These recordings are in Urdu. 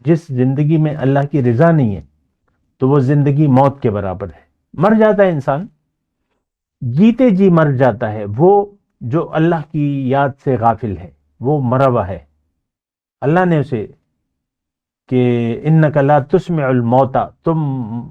جس زندگی میں اللہ کی رضا نہیں ہے تو وہ زندگی موت کے برابر ہے. مر جاتا ہے انسان، جیتے جی مر جاتا ہے. وہ جو اللہ کی یاد سے غافل ہے وہ مرا ہوا ہے. اللہ نے اسے کہ انک لا تسمع الموتى، تم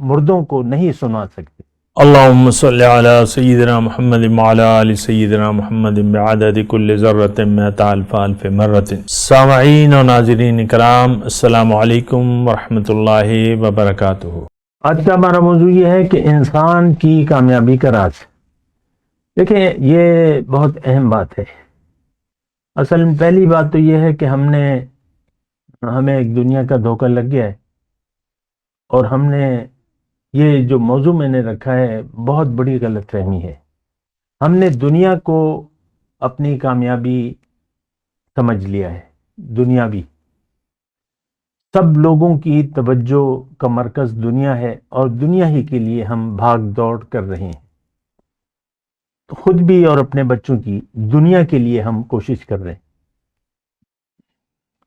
مردوں کو نہیں سنا سکتے. اللہم صلی علی سیدنا محمد وعلی آل سیدنا محمد بعدد کل ذرۃ مئۃ الف الف مرۃ. سامعین و ناظرین کرام، السلام علیکم ورحمۃ اللہ وبرکاتہ. آج کا ہمارا موضوع یہ ہے کہ انسان کی کامیابی کا راز. دیکھیں یہ بہت اہم بات ہے. اصل میں پہلی بات تو یہ ہے کہ ہمیں ایک دنیا کا دھوکہ لگ گیا ہے، اور ہم نے یہ جو موضوع میں نے رکھا ہے بہت بڑی غلط فہمی ہے. ہم نے دنیا کو اپنی کامیابی سمجھ لیا ہے. دنیاوی سب لوگوں کی توجہ کا مرکز دنیا ہے، اور دنیا ہی کے لیے ہم بھاگ دوڑ کر رہے ہیں. خود بھی اور اپنے بچوں کی دنیا کے لیے ہم کوشش کر رہے ہیں.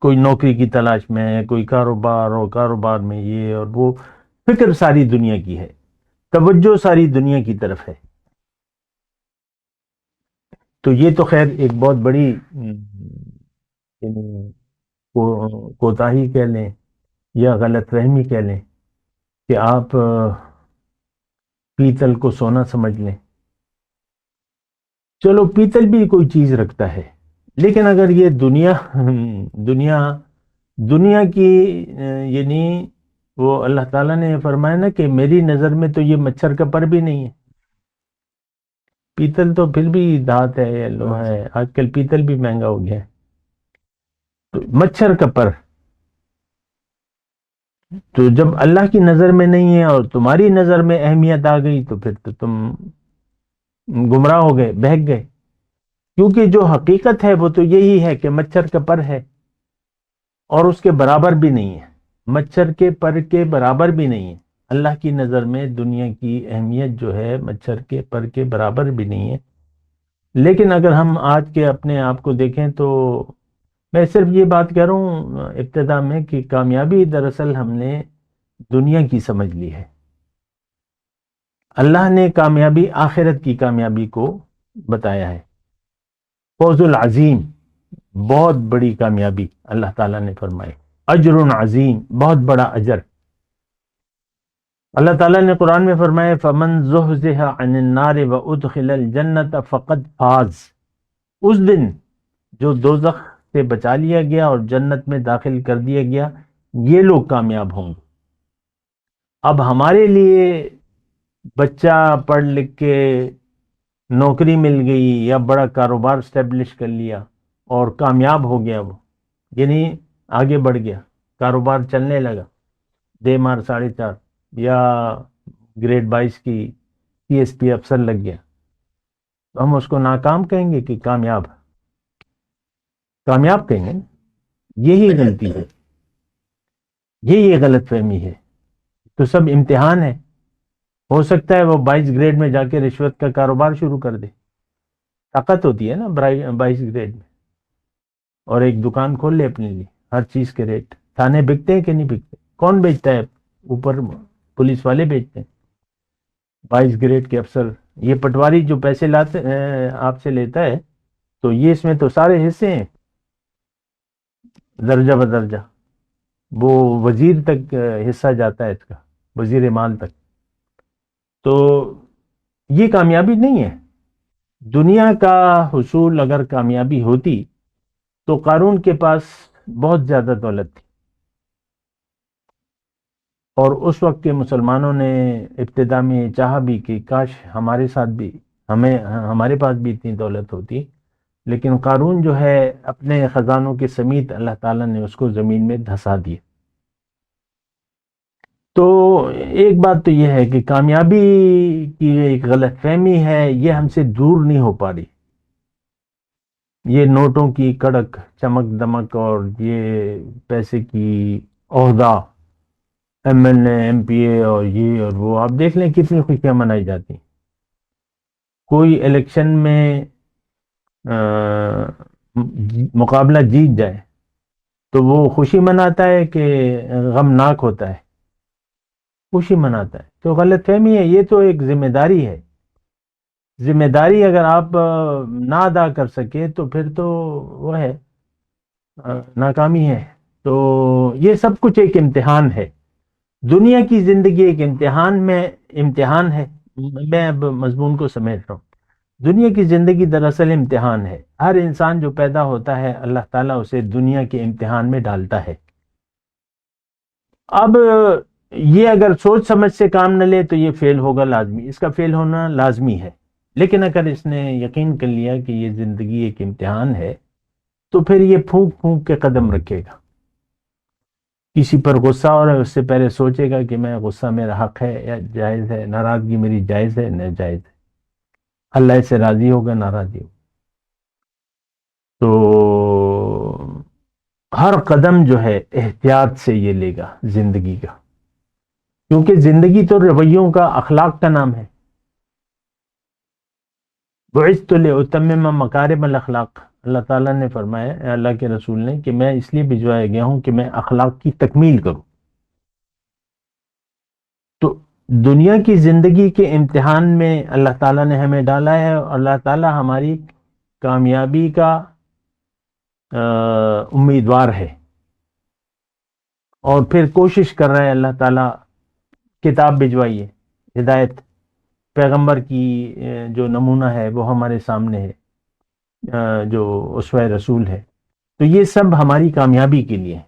کوئی نوکری کی تلاش میں ہے، کوئی کاروبار، اور کاروبار میں یہ اور وہ. فکر ساری دنیا کی ہے، توجہ ساری دنیا کی طرف ہے. تو یہ تو خیر ایک بہت بڑی کوتاہی کہہ لیں یا غلط فہمی کہہ لیں کہ آپ پیتل کو سونا سمجھ لیں. چلو پیتل بھی کوئی چیز رکھتا ہے، لیکن اگر یہ دنیا کی یعنی وہ اللہ تعالیٰ نے فرمایا نا کہ میری نظر میں تو یہ مچھر کا پر بھی نہیں ہے. پیتل تو پھر بھی دھات ہے یا لوہا ہے، آج کل پیتل بھی مہنگا ہو گیا ہے. تو مچھر کا پر تو جب اللہ کی نظر میں نہیں ہے اور تمہاری نظر میں اہمیت آ گئی تو پھر تو تم گمراہ ہو گئے، بہک گئے. کیونکہ جو حقیقت ہے وہ تو یہی ہے کہ مچھر کا پر ہے اور اس کے برابر بھی نہیں ہے. مچھر کے پر کے برابر بھی نہیں ہے. اللہ کی نظر میں دنیا کی اہمیت جو ہے مچھر کے پر کے برابر بھی نہیں ہے. لیکن اگر ہم آج کے اپنے آپ کو دیکھیں تو میں صرف یہ بات کہہ رہا ہوں ابتدا میں کہ کامیابی دراصل ہم نے دنیا کی سمجھ لی ہے. اللہ نے کامیابی آخرت کی کامیابی کو بتایا ہے. فوز العظیم، بہت بڑی کامیابی اللہ تعالیٰ نے فرمائی. اجر عظیم، بہت بڑا اجر. اللہ تعالیٰ نے قرآن میں فرمایا فمن زحزح عن النار وادخل الجنت فقد فاز. اس دن جو دوزخ سے بچا لیا گیا اور جنت میں داخل کر دیا گیا، یہ لوگ کامیاب ہوں گے. اب ہمارے لیے بچہ پڑھ لکھ کے نوکری مل گئی یا بڑا کاروبار اسٹیبلش کر لیا اور کامیاب ہو گیا، وہ یعنی آگے بڑھ گیا، کاروبار چلنے لگا، دے مار 4.5 یا گریڈ 22 کی CSP افسر لگ گیا، تو ہم اس کو ناکام کہیں گے کہ کامیاب کہیں گے؟ یہی غلطی ہے، یہی غلط فہمی ہے. تو سب امتحان ہے. ہو سکتا ہے وہ 22 گریڈ میں جا کے رشوت کا کاروبار شروع کر دے. طاقت ہوتی ہے نا 22 گریڈ میں، اور ایک دکان کھول لے اپنے لیے. ہر چیز کے ریٹ تھانے بکتے ہیں کہ نہیں بکتے؟ کون بیچتا ہے؟ اوپر پولیس والے بیچتے ہیں. 22 گریڈ کے افسر، یہ پٹواری جو پیسے لاتے آپ سے لیتا ہے، تو یہ اس میں تو سارے حصے ہیں درجہ بدرجہ. وہ وزیر تک حصہ جاتا ہے اس کا، وزیر مال تک. تو یہ کامیابی نہیں ہے. دنیا کا حصول اگر کامیابی ہوتی تو قارون کے پاس بہت زیادہ دولت تھی، اور اس وقت کے مسلمانوں نے ابتدا میں چاہا بھی کہ کاش ہمارے ساتھ بھی ہمارے پاس بھی اتنی دولت ہوتی. لیکن قارون جو ہے اپنے خزانوں کے سمیت اللہ تعالیٰ نے اس کو زمین میں دھسا دیا. تو ایک بات تو یہ ہے کہ کامیابی کی ایک غلط فہمی ہے، یہ ہم سے دور نہیں ہو پا رہی. یہ نوٹوں کی کڑک چمک دمک اور یہ پیسے کی عہدہ، MLA MPA اور یہ اور وہ، آپ دیکھ لیں کتنی خوشیاں منائی جاتی ہیں. کوئی الیکشن میں مقابلہ جیت جائے تو وہ خوشی مناتا ہے کہ غمناک ہوتا ہے؟ خوشی مناتا ہے. تو غلط فہمی ہے. یہ تو ایک ذمہ داری ہے. ذمہ داری اگر آپ نہ ادا کر سکے تو پھر تو وہ ہے ناکامی ہے. تو یہ سب کچھ ایک امتحان ہے. دنیا کی زندگی ایک امتحان ہے. میں اب مضمون کو سمیٹ رہا ہوں. دنیا کی زندگی دراصل امتحان ہے. ہر انسان جو پیدا ہوتا ہے اللہ تعالیٰ اسے دنیا کے امتحان میں ڈالتا ہے. اب یہ اگر سوچ سمجھ سے کام نہ لے تو یہ فیل ہوگا لازمی. اس کا فیل ہونا لازمی ہے. لیکن اگر اس نے یقین کر لیا کہ یہ زندگی ایک امتحان ہے تو پھر یہ پھونک پھونک کے قدم رکھے گا. کسی پر غصہ ہو رہا ہے اس سے پہلے سوچے گا کہ میں غصہ میرا حق ہے یا جائز ہے، ناراضگی میری جائز ہے ناجائز ہے، اللہ اس سے راضی ہوگا ناراضی ہوگا. تو ہر قدم جو ہے احتیاط سے یہ لے گا زندگی کا، کیونکہ زندگی تو رویوں کا، اخلاق کا نام ہے. بعثت لأتمم مکارم الاخلاق، اللہ تعالیٰ نے فرمایا، اللہ کے رسول نے، کہ میں اس لیے بھجوایا گیا ہوں کہ میں اخلاق کی تکمیل کروں. تو دنیا کی زندگی کے امتحان میں اللہ تعالیٰ نے ہمیں ڈالا ہے، اور اللہ تعالیٰ ہماری کامیابی کا امیدوار ہے. اور پھر کوشش کر رہا ہے اللہ تعالیٰ، کتاب بھجوائیے، ہدایت، پیغمبر کی جو نمونہ ہے وہ ہمارے سامنے ہے، جو اسوہ رسول ہے. تو یہ سب ہماری کامیابی کے لیے ہے.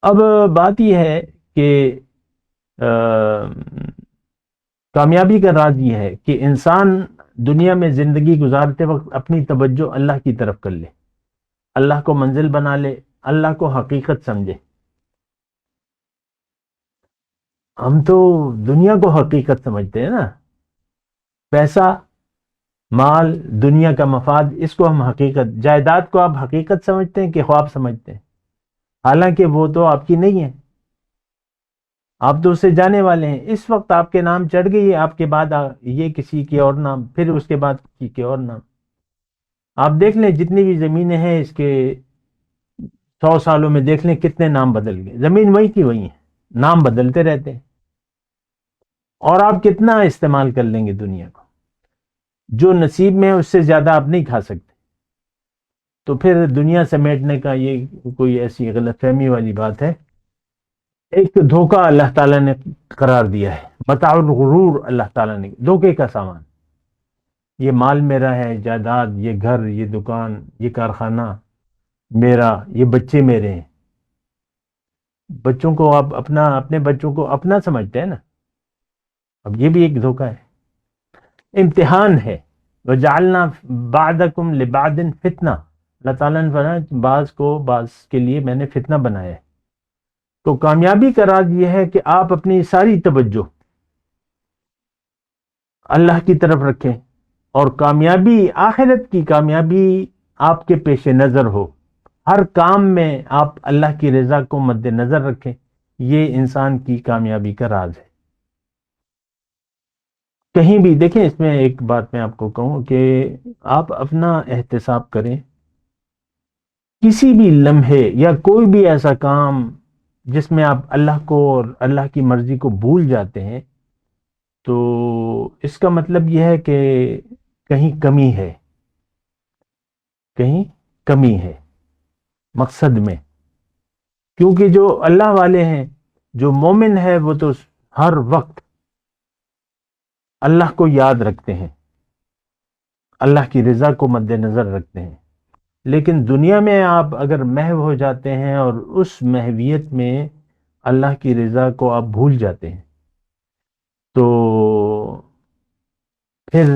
اب بات یہ ہے کہ کامیابی کا راز یہ ہے کہ انسان دنیا میں زندگی گزارتے وقت اپنی توجہ اللہ کی طرف کر لے، اللہ کو منزل بنا لے، اللہ کو حقیقت سمجھے. ہم تو دنیا کو حقیقت سمجھتے ہیں نا، پیسہ، مال، دنیا کا مفاد، اس کو ہم حقیقت، جائیداد کو آپ حقیقت سمجھتے ہیں کہ خواب سمجھتے ہیں؟ حالانکہ وہ تو آپ کی نہیں ہے، آپ تو اس سے جانے والے ہیں. اس وقت آپ کے نام چڑھ گئی ہے، آپ کے بعد یہ کسی کے اور نام، پھر اس کے بعد کسی کے اور نام. آپ دیکھ لیں جتنی بھی زمینیں ہیں اس کے 100 سالوں میں دیکھ لیں کتنے نام بدل گئے. زمین وہی کی وہی ہے، نام بدلتے رہتے ہیں. اور آپ کتنا استعمال کر لیں گے دنیا کو، جو نصیب میں ہے اس سے زیادہ آپ نہیں کھا سکتے. تو پھر دنیا سمیٹنے کا یہ کوئی ایسی غلط فہمی والی بات ہے. ایک دھوکہ اللہ تعالیٰ نے قرار دیا ہے، متاع الغرور، اللہ تعالیٰ نے، دھوکے کا سامان. یہ مال میرا ہے، جائیداد، یہ گھر، یہ دکان، یہ کارخانہ میرا، یہ بچے میرے ہیں. بچوں کو آپ اپنے بچوں کو اپنا سمجھتے ہیں نا. اب یہ بھی ایک دھوکہ ہے، امتحان ہے. وَجَعَلْنَا بَعْدَكُمْ لِبَعْدٍ فِتْنَةً، اللہ تعالیٰ نے فرمایا بعض کو بعض کے لیے میں نے فتنہ بنایا ہے. تو کامیابی کا راز یہ ہے کہ آپ اپنی ساری توجہ اللہ کی طرف رکھیں، اور کامیابی، آخرت کی کامیابی آپ کے پیش نظر ہو. ہر کام میں آپ اللہ کی رضا کو مد نظر رکھیں. یہ انسان کی کامیابی کا راز ہے. کہیں بھی دیکھیں، اس میں ایک بات میں آپ کو کہوں کہ آپ اپنا احتساب کریں. کسی بھی لمحے یا کوئی بھی ایسا کام جس میں آپ اللہ کو اور اللہ کی مرضی کو بھول جاتے ہیں، تو اس کا مطلب یہ ہے کہ کہیں کمی ہے، کہیں کمی ہے مقصد میں. کیونکہ جو اللہ والے ہیں، جو مومن ہے، وہ تو ہر وقت اللہ کو یاد رکھتے ہیں، اللہ کی رضا کو مد نظر رکھتے ہیں. لیکن دنیا میں آپ اگر محو ہو جاتے ہیں اور اس محویت میں اللہ کی رضا کو آپ بھول جاتے ہیں، تو پھر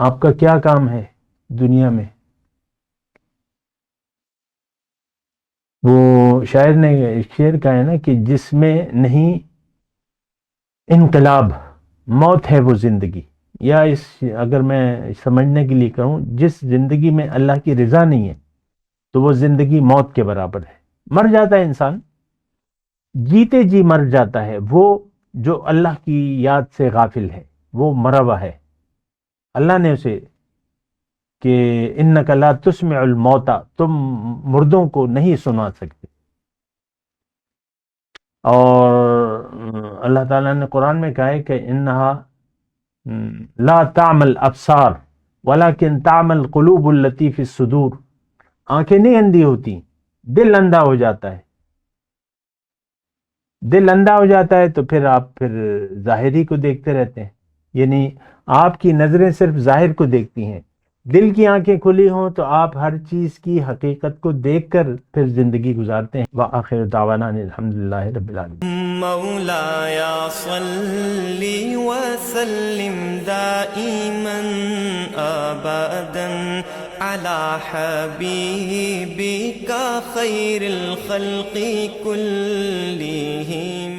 آپ کا کیا کام ہے دنیا میں؟ وہ شاعر نے ایک شعر کہا ہے نا کہ جس میں نہیں انقلاب، موت ہے وہ زندگی. یا اگر میں سمجھنے کے لیے کہوں، جس زندگی میں اللہ کی رضا نہیں ہے تو وہ زندگی موت کے برابر ہے. مر جاتا ہے انسان، جیتے جی مر جاتا ہے. وہ جو اللہ کی یاد سے غافل ہے وہ مرا ہوا ہے. اللہ نے اسے کہ انک لا تسمع الموتى، تم مردوں کو نہیں سنا سکتے. اور اللہ تعالیٰ نے قرآن میں کہا ہے کہ انہا لا تعمل ابصار ولکن تعمل قلوب التی فی الصدور. آنکھیں نہیں اندھی ہوتی، دل اندھا ہو جاتا ہے. دل اندھا ہو جاتا ہے تو پھر آپ ظاہری کو دیکھتے رہتے ہیں، یعنی آپ کی نظریں صرف ظاہر کو دیکھتی ہیں. دل کی آنکھیں کھلی ہوں تو آپ ہر چیز کی حقیقت کو دیکھ کر پھر زندگی گزارتے ہیں. وآخر دعوانا الحمدللہ رب العالمین. مولاي صل وسلم دائما ابدا على حبيبك خير الخلق كلهم.